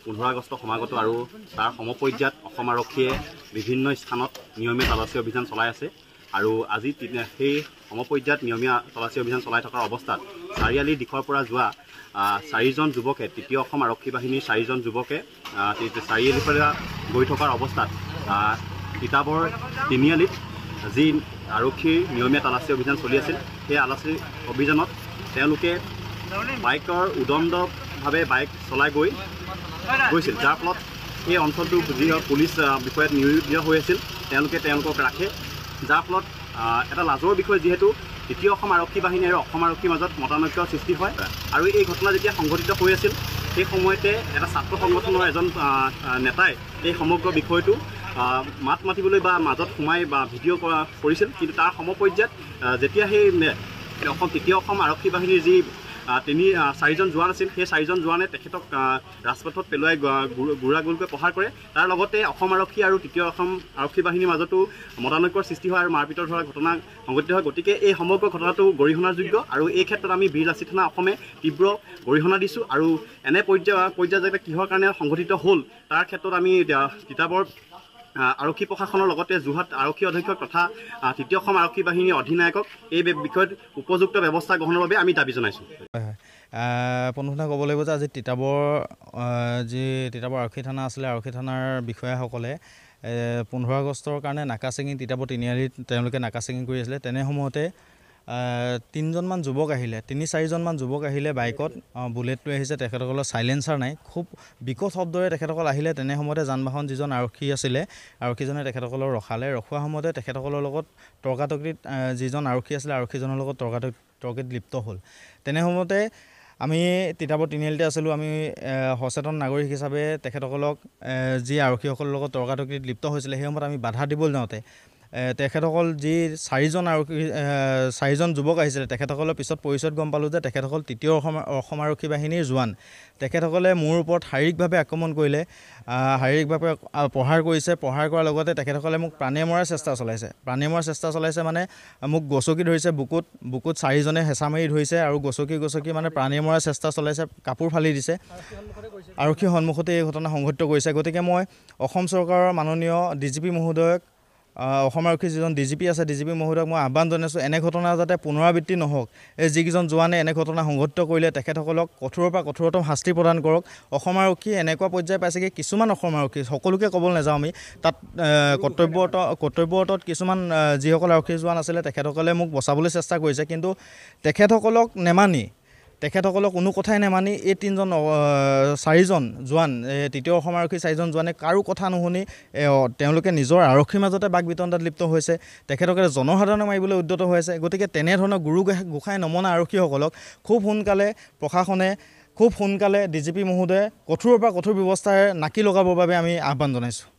15 আগষ্ট সমাগত আৰু তাৰ সমপৰ্যায়ত অসম আৰক্ষীয়ে বিভিন্ন স্থানত নিয়মীয়া তালাচী অভিযান চলাই আছে আৰু আজি সেই সমপৰ্যায়ত নিয়মীয়া তালাচী অভিযান চলাই থকাৰ অৱস্থাত চাৰিআলিৰ দিশৰ পৰা যোৱা 4জন যুৱকে তৃতীয় অসম আৰক্ষী বাহিনীৰ 4জন যুৱকে চাৰিআলিৰ পৰা গৈ থকাৰ অৱস্থাত তিতাবৰ তিনিআলিত যি আৰক্ষীৰ নিয়মীয়া তালাচী অভিযান চলি আছিল সেই তালাচী অভিযানত তেওঁলোকে বাইকৰ উদণ্ডভাৱে বাইক চলাই গৈছিল যাৰ ফলত এই অঞ্চলটো যি পুলিচ বিষয়াত নিয়োজিত হৈ আছিল তেওঁলোকক ৰাখে যাৰ ফলত এটা লাজৰ বিষয় যিহেতু তৃতীয় অসম আৰক্ষী বাহিনী আৰু অসম আৰক্ষীৰ মাজত মতানৈক্যৰ সৃষ্টি হয় আৰু এই ঘটনা যেতিয়া সংঘটিত হৈ আছিল সেই সময়তে এটা ছাত্ৰ সংগঠনৰ এজন নেতাই এই সমগ্ৰ বিষয়টো মাত মাতিবলৈ বা মাজত সোমাই বা ভিডিঅ' কৰিছিল কিন্তু তাৰ সমপৰ্যায়ত যেতিয়া সেই তৃতীয় অসম আৰক্ষী বাহিনীৰ যি 4জন জোৱান আছিল সেই 4জন জোৱানে তেখেতক ৰাজপথত পেলোৱাই গুৰাগুলকৈ প্ৰহাৰ কৰে তাৰ লগতে অসম আৰক্ষী আৰু তৃতীয় অসম আৰক্ষী বাহিনীৰ মাজতো মতানৈক্যৰ সৃষ্টি হয় আৰু মাৰপিটৰ ধৰা ঘটনা সংঘটিত হয় গতিকে এই সমগ্ৰ ঘটনাটো গৰিহণাৰ যোগ্য আৰু এই ক্ষেত্ৰত আমি বীৰ লাচিত থানা অসমে তীব্ৰ গৰিহণা দিছোঁ আৰু এনে পৰ্যায় যাতে কিহৰ কাৰণে সংঘটিত হ'ল তাৰ ক্ষেত্ৰত আমি তিতাবৰ আৰক্ষী প্ৰশাসনৰ লগতে যোৰহাট আৰক্ষী অধীক্ষক তথা তৃতীয় অসম আৰক্ষী বাহিনীৰ অধিনায়কক এই বিষয়ত উপযুক্ত ব্যৱস্থা গ্ৰহণৰ বাবে আমি দাবী জনাইছোঁ। পোনপ্ৰথমে ক'ব লাগিব যে আজি তিতাবৰ আৰক্ষী থানা আছিলে আৰক্ষী থানাৰ বিষয়াসকলে 15 আগষ্টৰ কাৰণে নাকা ছিঙি তিতাবৰ তিনিআলিত তেওঁলোকে নাকা ছিঙি কৰি আছিলে তেনে সময়তে 3জনমান যুৱক আহিলে 3-4জনমান যুৱক আহিলে বাইকত বুলেট লৈ আহিছে তেখেতসকলৰ চাইলেঞ্চাৰ নাই খুব বিকট শব্দৰে তেখেতসকল আহিলে তেনে সময়তে যান বাহন যিজন আৰক্ষী আছিলে আৰক্ষীজনে তেখেতসকলক ৰখোৱা সময়তে তেখেতসকলৰ লগত তৰ্কাতৰ্কিত যিজন আৰক্ষী আছিলে আৰক্ষীজনৰ লগত তৰ্কিত লিপ্ত হ'ল তেনে সময়তে আমি তিতাবৰ তিনিআলিতে আছিলোঁ আমি সচেতন নাগৰিক হিচাপে তেখেতসকলক যি আৰক্ষীসকলৰ লগত তৰ্কাতৰ্কিত লিপ্ত হৈছিলে সেই সময়ত আমি বাধা দিবলৈ যাওঁতে তেখেতসকল যি 4জন যুৱক আহিছিলে তেখেতসকলৰ পিছত পৰিচয়ত গম পালোঁ যে তেখেতসকল তৃতীয় অসম আৰক্ষী বাহিনীৰ জোৱান তেখেতসকলে মোৰ ওপৰত শাৰীৰিকভাৱে আক্ৰমণ কৰিলে শাৰীৰিকভাৱে প্ৰহাৰ কৰাৰ লগতে তেখেতসকলে মোক প্ৰাণে মৰাৰ চেষ্টা চলাইছে মানে মোক গচকি ধৰিছে বুকুত 4জনে হেঁচা মাৰি ধৰিছে আৰু গচকি মানে প্ৰাণে মৰাৰ চেষ্টা চলাইছে কাপোৰ ফালি দিছে আৰক্ষীৰ সন্মুখতে এই ঘটনা সংঘটিত কৰিছে গতিকে মই অসম চৰকাৰৰ মাননীয় DGP মহোদয়ক অসম আৰক্ষীৰ যিজন DGP আছে DGP মহোদয়ক মই আহ্বান জনাইছোঁ এনে ঘটনা যাতে পুনৰাবৃত্তি নহওক এই যিকেইজন জোৱানে এনে ঘটনা সংঘটিত কৰিলে তেখেতসকলক কঠোৰৰ পৰা কঠোৰতম শাস্তি প্ৰদান কৰক অসম আৰক্ষী এনেকুৱা পৰ্যায় পাইছেগৈ কিছুমান অসম আৰক্ষী সকলোকে ক'বলৈ নাযাওঁ আমি তাত কৰ্তব্যৰতত কিছুমান যিসকল আৰক্ষী জোৱান আছিলে তেখেতসকলে মোক বচাবলৈ চেষ্টা কৰিছে কিন্তু তেখেতসকলক কোনো কথাই নেমানি এই 4জন জোৱান তৃতীয় অসম আৰক্ষী 4জন জোৱানে কাৰো কথা নুশুনি তেওঁলোকে নিজৰ আৰক্ষীৰ মাজতে বাক বিতণ্ডাত লিপ্ত হৈছে তেখেতসকলে জনসাধাৰণক মাৰিবলৈ উদ্যত হৈ আছে গতিকে তেনেধৰণৰ গুৰু গোসাঁই নমনা আৰক্ষীসকলক খুব সোনকালে প্ৰশাসনে DGP মহোদয়ে কঠোৰৰ পৰা কঠোৰ ব্যৱস্থাৰে নাকি লগাবৰ বাবে আমি আহ্বান জনাইছোঁ।